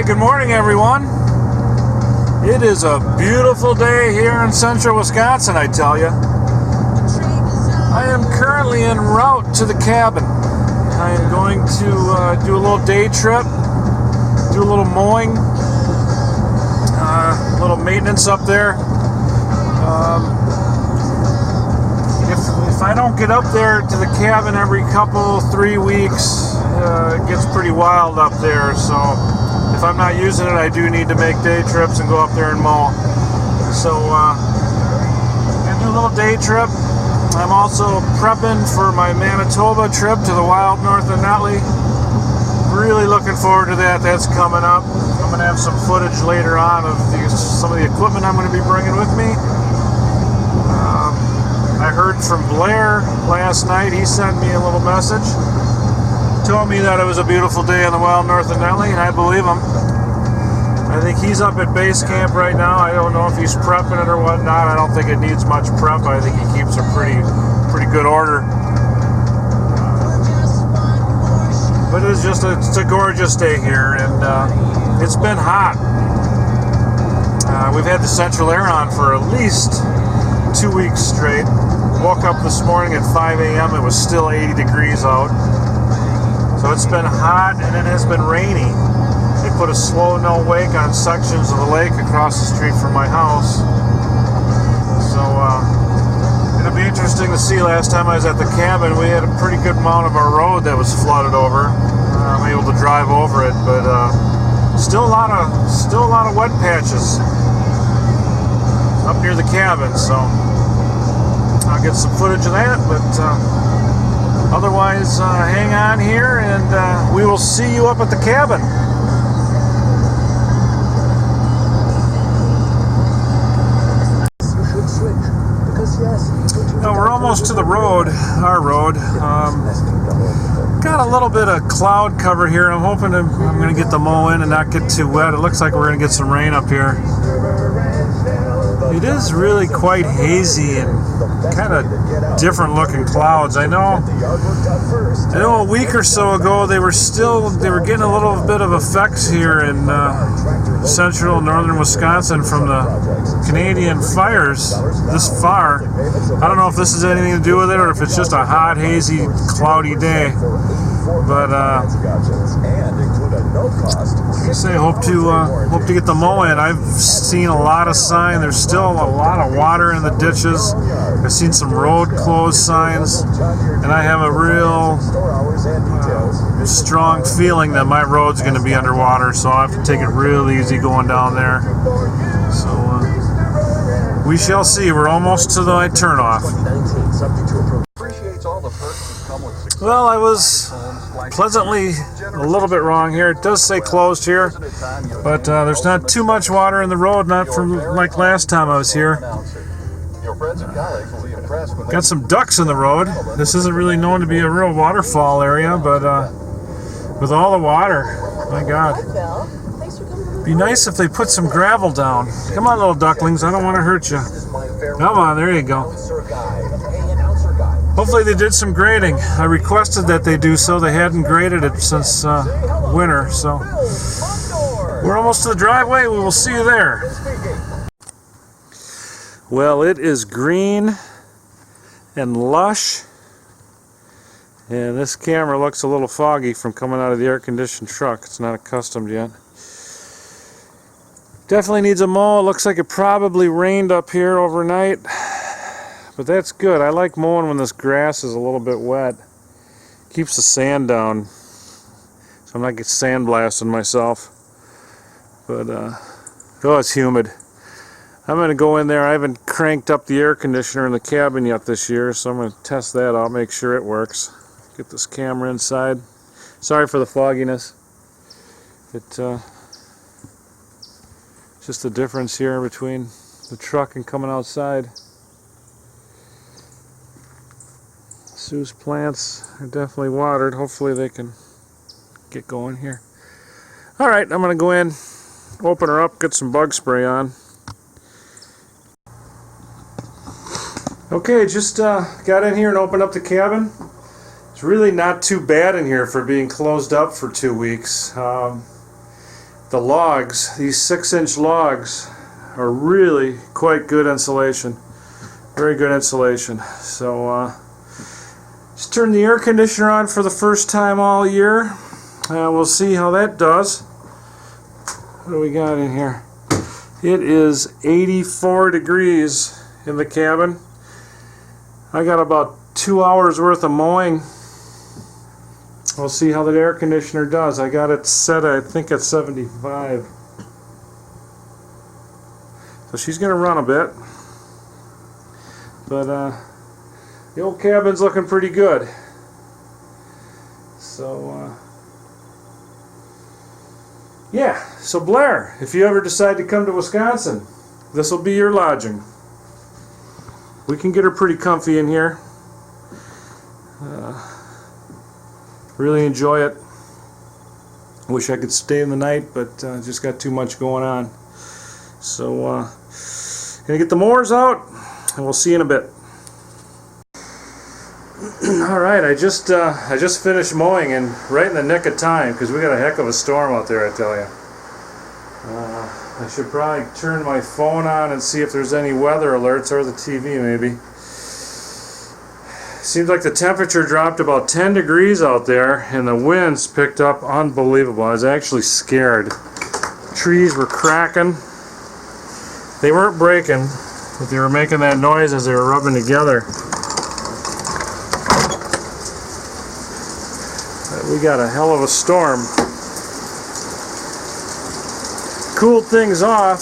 Good morning, everyone. It is a beautiful day here in central Wisconsin, I tell you. I am currently en route to the cabin. I am going to do a little day trip, do a little mowing, a little maintenance up there. If I don't get up there to the cabin every 3 weeks, it gets pretty wild up there, so if I'm not using it, I do need to make day trips and go up there and mow. So, I'm going to do a little day trip. I'm also prepping for my Manitoba trip to the Wild North of Netley. Really looking forward to that. That's coming up. I'm going to have some footage later on of some of the equipment I'm going to be bringing with me. I heard from Blair last night. He sent me a little message. Told me that it was a beautiful day on the Wild North of Netley, and I believe him. I think he's up at base camp right now. I don't know if he's prepping it or whatnot. I don't think it needs much prep. I think he keeps a pretty good order. But it's a gorgeous day here, and it's been hot. We've had the central air on for at least 2 weeks straight. Woke up this morning at 5 a.m. It was still 80 degrees out. So it's been hot, and it has been rainy. They put a slow no wake on sections of the lake across the street from my house. So it'll be interesting to see. Last time I was at the cabin, we had a pretty good amount of our road that was flooded over. I'm able to drive over it, but still a lot of wet patches up near the cabin. So I'll get some footage of that, but otherwise, hang on here, and we will see you up at the cabin. Now we're almost to the road, our road. Got a little bit of cloud cover here. I'm hoping I'm going to get the mow in and not get too wet. It looks like we're going to get some rain up here. It is really quite hazy and kind of different looking clouds. I know a week or so ago they were getting a little bit of effects here in central northern Wisconsin from the Canadian fires this far. I don't know if this has anything to do with it or if it's just a hot, hazy, cloudy day. But like I say, hope to get the mow in. I've seen a lot of sign. There's still a lot of water in the ditches. I've seen some road closed signs, and I have a real strong feeling that my road's going to be underwater. So I have to take it real easy going down there. So we shall see. We're almost to the turnoff. Well, I was pleasantly a little bit wrong here. It does say closed here, but there's not too much water in the road, not from like last time I was here. Got some ducks in the road. This isn't really known to be a real waterfall area, but with all the water, my God. Be nice if they put some gravel down. Come on, little ducklings, I don't want to hurt you. Come on, there you go. Hopefully they did some grading. I requested that they do so. They hadn't graded it since winter, so we're almost to the driveway. We will see you there. Well, it is green and lush, and this camera looks a little foggy from coming out of the air-conditioned truck. It's not accustomed yet. Definitely needs a mow. It looks like it probably rained up here overnight. But that's good. I like mowing when this grass is a little bit wet. Keeps the sand down, so I'm not getting sandblasting myself. But oh, it's humid. I'm going to go in there. I haven't cranked up the air conditioner in the cabin yet this year, so I'm going to test that out, make sure it works. Get this camera inside. Sorry for the fogginess. It's just the difference here between the truck and coming outside. Sue's plants are definitely watered. Hopefully they can get going here. Alright, I'm going to go in, open her up, get some bug spray on. Okay, just got in here and opened up the cabin. It's really not too bad in here for being closed up for 2 weeks. The the logs, these 6-inch logs, are really quite good insulation. Very good insulation. So just turned the air conditioner on for the first time all year. We'll see how that does. What do we got in here? It is 84 degrees in the cabin. I got about 2 hours worth of mowing. We'll see how the air conditioner does. I got it set, I think, at 75. So she's going to run a bit. But the old cabin's looking pretty good. So, yeah. So Blair, if you ever decide to come to Wisconsin, this will be your lodging. We can get her pretty comfy in here. Really enjoy it. Wish I could stay in the night, but just got too much going on. So, gonna get the mowers out, and we'll see you in a bit. All right, I just finished mowing, and right in the nick of time, because we got a heck of a storm out there, I tell you. I should probably turn my phone on and see if there's any weather alerts, or the TV maybe. Seems like the temperature dropped about 10 degrees out there, and the winds picked up unbelievable. I was actually scared. Trees were cracking. They weren't breaking, but they were making that noise as they were rubbing together. We got a hell of a storm. Cooled things off.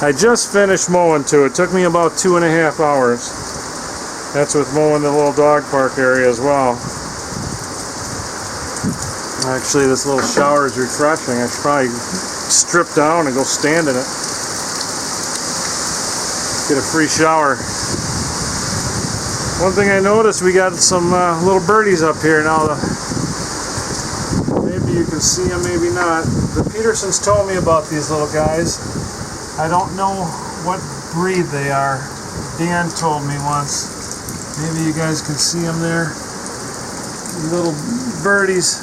I just finished mowing too. It took me about 2.5 hours. That's with mowing the little dog park area as well. Actually, this little shower is refreshing. I should probably strip down and go stand in it. Get a free shower. One thing I noticed, we got some little birdies up here now. Maybe you can see them, maybe not. The Petersons told me about these little guys. I don't know what breed they are. Dan told me once. Maybe you guys can see them there. Little birdies.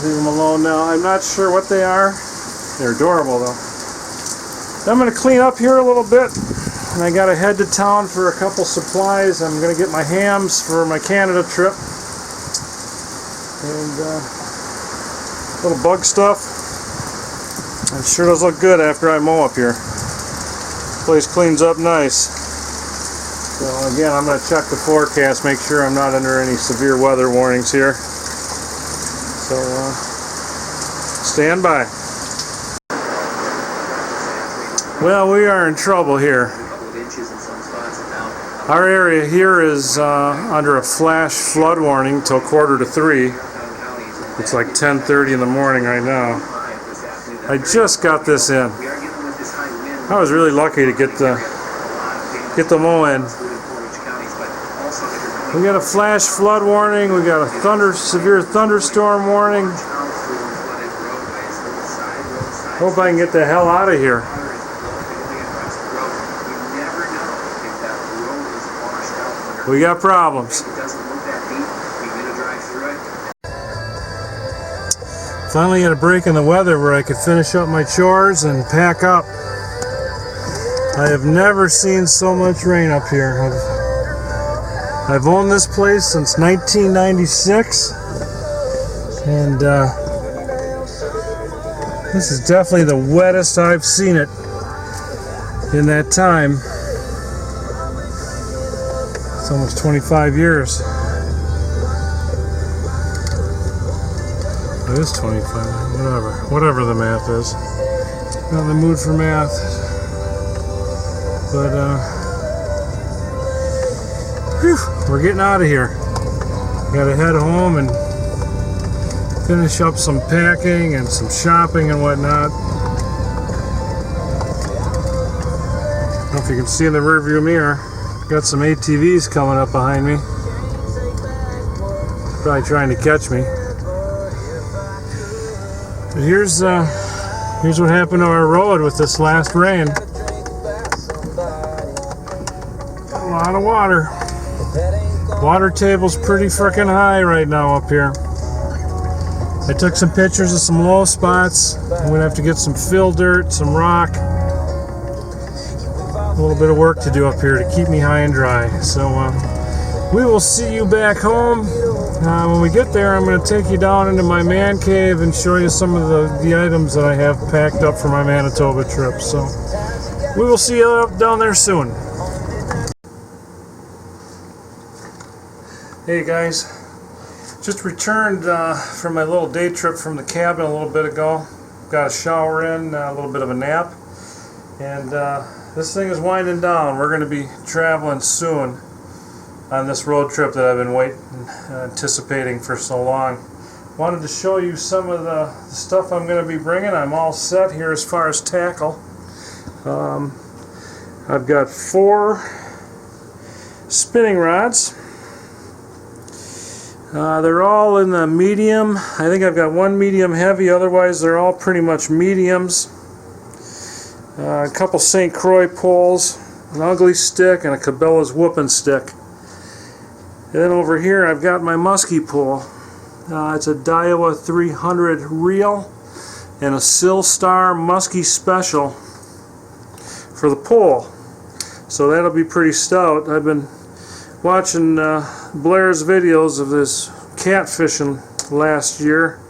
Leave them alone now. I'm not sure what they are. They're adorable though. I'm going to clean up here a little bit, and I got to head to town for a couple supplies. I'm going to get my hams for my Canada trip, and little bug stuff. It sure does look good after I mow up here. Place cleans up nice. So again, I'm going to check the forecast, make sure I'm not under any severe weather warnings here. So stand by. Well, we are in trouble here. Our area here is under a flash flood warning till 2:45. It's like 10:30 in the morning right now. I just got this in. I was really lucky to get the mow in. We got a flash flood warning. We got a severe thunderstorm warning. Hope I can get the hell out of here. We got problems. Finally had a break in the weather where I could finish up my chores and pack up. I have never seen so much rain up here. I've owned this place since 1996, and this is definitely the wettest I've seen it in that time. It's almost 25 years. It is 25, whatever the math is. Not in the mood for math, but we're getting out of here. Gotta head home and finish up some packing and some shopping and whatnot. I don't know if you can see in the rearview mirror. Got some ATVs coming up behind me. Probably trying to catch me. But here's what happened to our road with this last rain. Got a lot of water. Water table's pretty freaking high right now up here. I took some pictures of some low spots. I'm gonna have to get some fill dirt, some rock. A little bit of work to do up here to keep me high and dry. So we will see you back home. When we get there, I'm going to take you down into my man cave and show you some of the items that I have packed up for my Manitoba trip. So we will see you down there soon. Hey guys, just returned from my little day trip from the cabin a little bit ago. Got a shower in, a little bit of a nap, and this thing is winding down. We're going to be traveling soon on this road trip that I've been anticipating for so long. Wanted to show you some of the stuff I'm going to be bringing. I'm all set here as far as tackle. I've got 4 spinning rods. They're all in the medium. I think I've got 1 medium heavy, otherwise they're all pretty much mediums. A couple St. Croix poles, an ugly stick, and a Cabela's whooping stick. And then over here I've got my muskie pole. It's a Daiwa 300 reel and a Silstar muskie special for the pole. So that'll be pretty stout. I've been watching Blair's videos of this catfishing last year,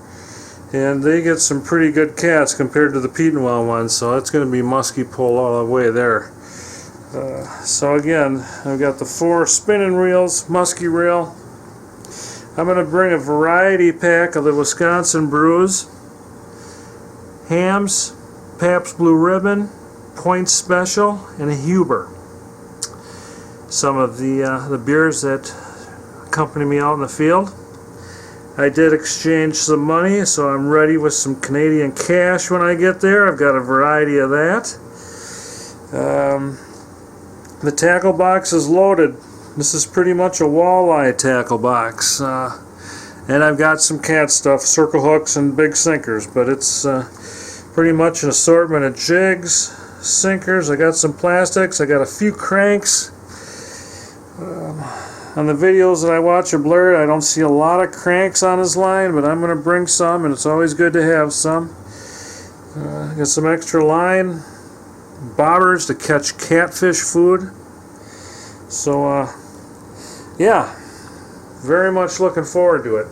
and they get some pretty good cats compared to the Petenwell ones, so it's going to be musky pole all the way there. So again, I've got the 4 spinning reels, musky reel. I'm going to bring a variety pack of the Wisconsin brews, hams, Pabst Blue Ribbon, Point Special, and a Huber. Some of the beers that accompany me out in the field. I did exchange some money, so I'm ready with some Canadian cash when I get there. I've got a variety of that. The tackle box is loaded. This is pretty much a walleye tackle box. And I've got some cat stuff, circle hooks and big sinkers, but it's pretty much an assortment of jigs, sinkers. I got some plastics. I got a few cranks. On the videos that I watch of Blair, I don't see a lot of cranks on his line, but I'm going to bring some, and it's always good to have some. Got some extra line, bobbers to catch catfish food. So, yeah, very much looking forward to it.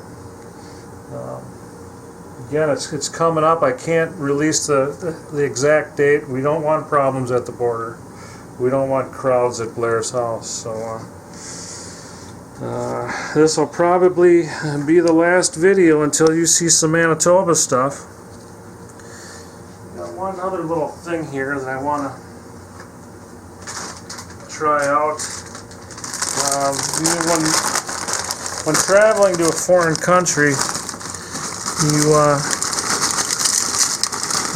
Again, it's coming up. I can't release the exact date. We don't want problems at the border. We don't want crowds at Blair's house. So, this will probably be the last video until you see some Manitoba stuff. Got one other little thing here that I want to try out. When traveling to a foreign country,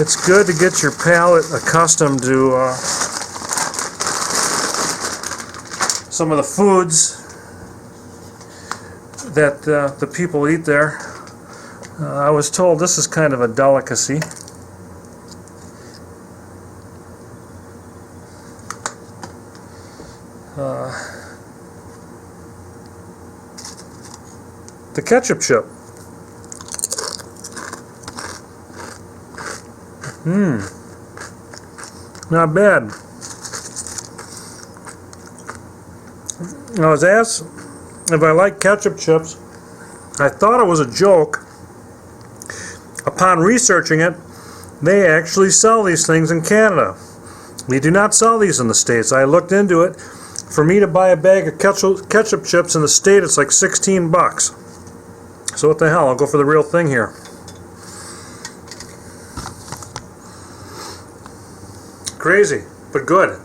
it's good to get your palate accustomed to some of the foods that the people eat there. I was told this is kind of a delicacy. The ketchup chip. Not bad. I was asked if I like ketchup chips. I thought it was a joke. Upon researching it, they actually sell these things in Canada. They do not sell these in the States. I looked into it. For me to buy a bag of ketchup chips in the States, it's like 16 bucks. So what the hell, I'll go for the real thing here. Crazy, but good.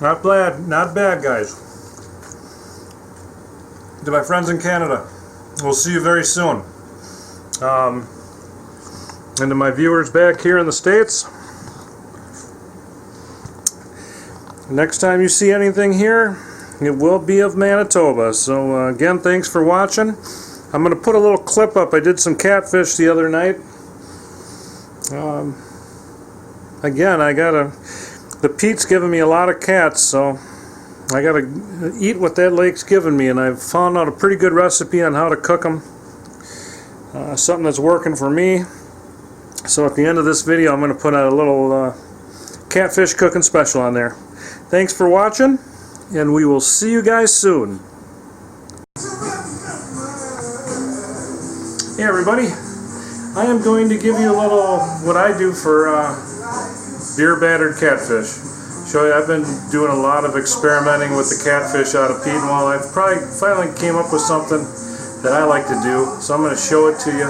Not bad, guys. To my friends in Canada, we'll see you very soon. And to my viewers back here in the States, next time you see anything here, it will be of Manitoba. So again, thanks for watching. I'm going to put a little clip up. I did some catfish the other night. Again, the Pete's giving me a lot of cats, so I gotta eat what that lake's given me, and I've found out a pretty good recipe on how to cook them. Something that's working for me. So at the end of this video, I'm going to put a little catfish cooking special on there. Thanks for watching, and we will see you guys soon. Hey everybody, I am going to give you a little what I do for beer battered catfish. Show you, I've been doing a lot of experimenting with the catfish out of Petenwall. I've probably finally came up with something that I like to do, so I'm going to show it to you.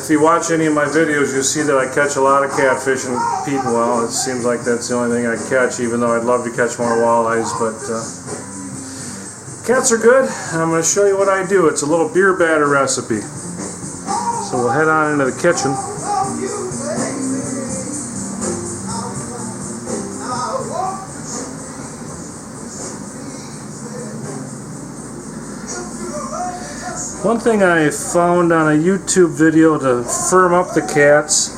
If you watch any of my videos, you'll see that I catch a lot of catfish in Petenwall. It seems like that's the only thing I catch, even though I'd love to catch more walleyes. But cats are good, and I'm going to show you what I do. It's a little beer batter recipe. So we'll head on into the kitchen. One thing I found on a YouTube video to firm up the cats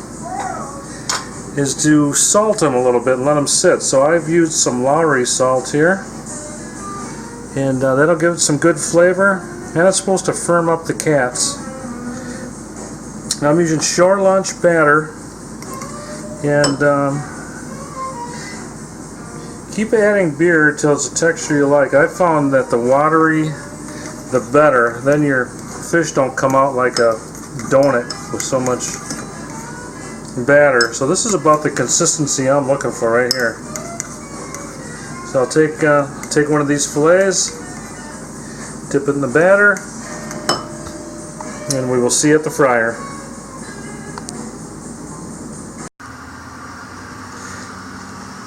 is to salt them a little bit and let them sit. So I've used some Lowry salt here, and that'll give it some good flavor, and it's supposed to firm up the cats. Now I'm using shore lunch batter, and keep adding beer until it's a texture you like. I found that the watery the better, then your fish don't come out like a donut with so much batter. So this is about the consistency I'm looking for right here. So I'll take one of these fillets, dip it in the batter, and we will see at the fryer.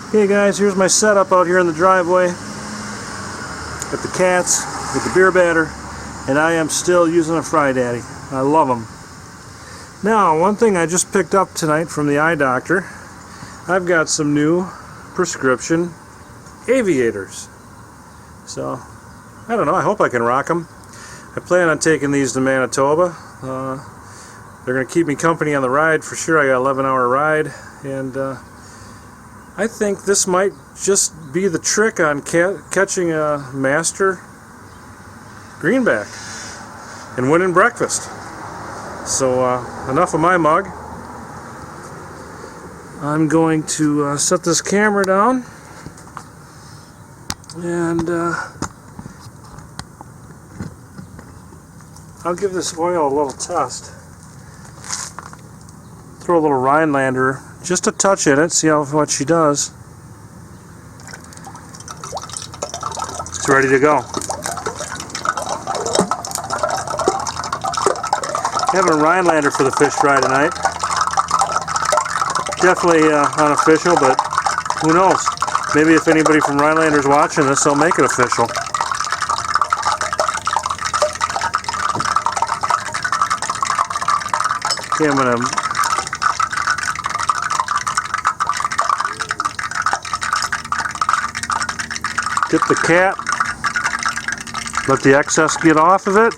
Okay guys, here's my setup out here in the driveway. Got the cats with the beer batter, and I am still using a Fry Daddy. I love them. Now, one thing I just picked up tonight from the eye doctor, I've got some new prescription aviators. So, I don't know, I hope I can rock them. I plan on taking these to Manitoba. They're going to keep me company on the ride for sure. I got an 11-hour ride, and I think this might just be the trick on catching a master greenback and winning breakfast. So enough of my mug. I'm going to set this camera down, and I'll give this oil a little test. Throw a little Rhinelander, just a touch in it, see what she does. It's ready to go. Having a Rhinelander for the fish fry tonight. Definitely unofficial, but who knows? Maybe if anybody from Rhinelander's watching this, they'll make it official. Okay, I'm going to dip the cat, let the excess get off of it.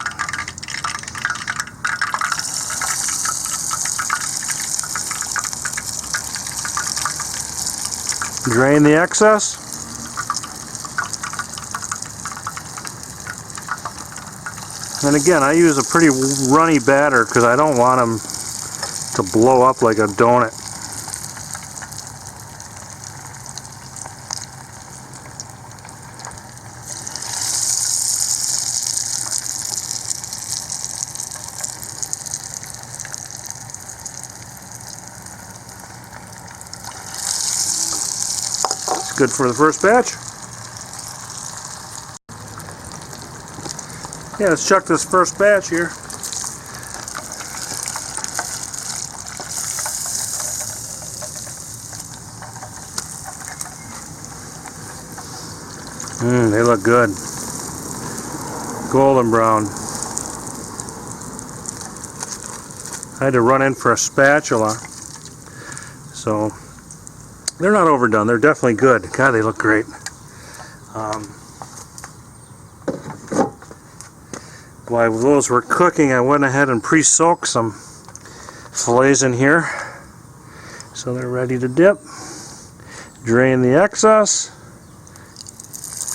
Drain the excess. And again, I use a pretty runny batter because I don't want them to blow up like a donut. Good for the first batch. Yeah, let's chuck this first batch here. They look good. Golden brown. I had to run in for a spatula, so they're not overdone. They're definitely good. God, they look great. While those were cooking, I went ahead and pre-soaked some fillets in here, so they're ready to dip. Drain the excess.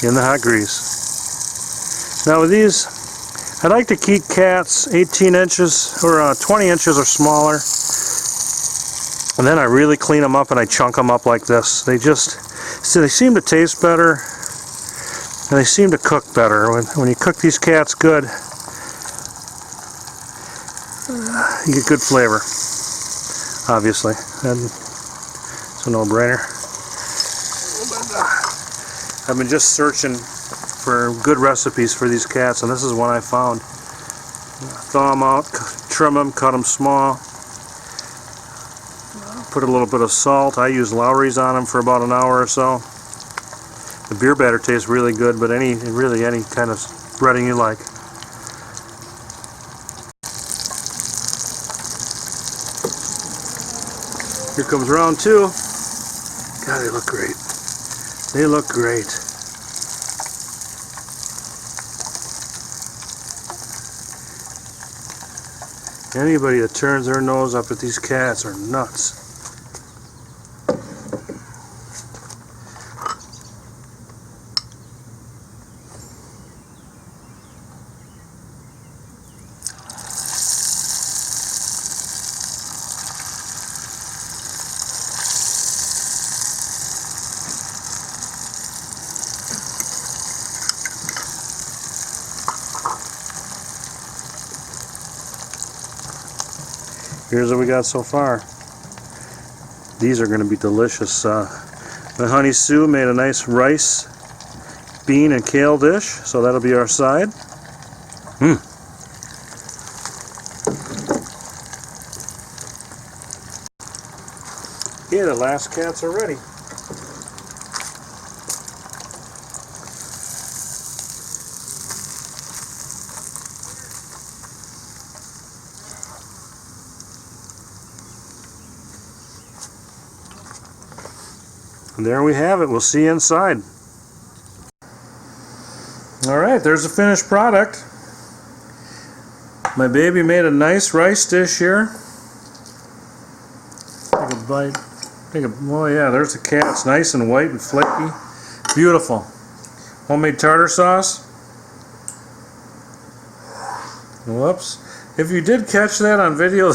in the hot grease. Now with these, I like to keep cats 18 inches or 20 inches or smaller, and then I really clean them up and I chunk them up like this. They seem to taste better and they seem to cook better. When you cook these cats good, you get good flavor, obviously, and it's a no-brainer. I've been just searching for good recipes for these cats, and this is one I found. Thaw them out, trim them, cut them small, put a little bit of salt. I use Lowry's on them for about an hour or so. The beer batter tastes really good, but really any kind of breading you like. Here comes round two. God, they look great. They look great. Anybody that turns their nose up at these cats are nuts. Here's what we got so far. These are going to be delicious. My honey Sue made a nice rice, bean, and kale dish, so that'll be our side. Yeah, the last cats are ready. And there we have it. We'll see you inside. Alright, there's the finished product. My baby made a nice rice dish here. Take a bite. Oh yeah, there's the cat. It's nice and white and flaky. Beautiful. Homemade tartar sauce. Whoops. If you did catch that on video,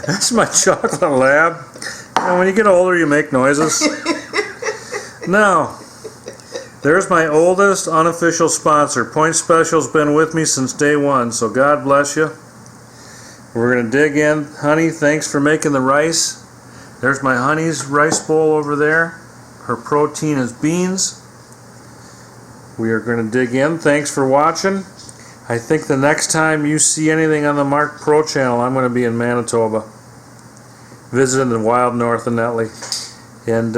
that's my chocolate lab. And when you get older, you make noises. Now, there's my oldest unofficial sponsor. Point Special's been with me since day one, so God bless you. We're going to dig in. Honey, thanks for making the rice. There's my honey's rice bowl over there. Her protein is beans. We are going to dig in. Thanks for watching. I think the next time you see anything on the Mark Pro channel, I'm going to be in Manitoba, visiting the Wild North of Netley. And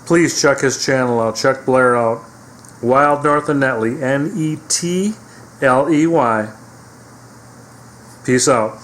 please check his channel out. Check Blair out. Wild North of Netley. Netley. Peace out.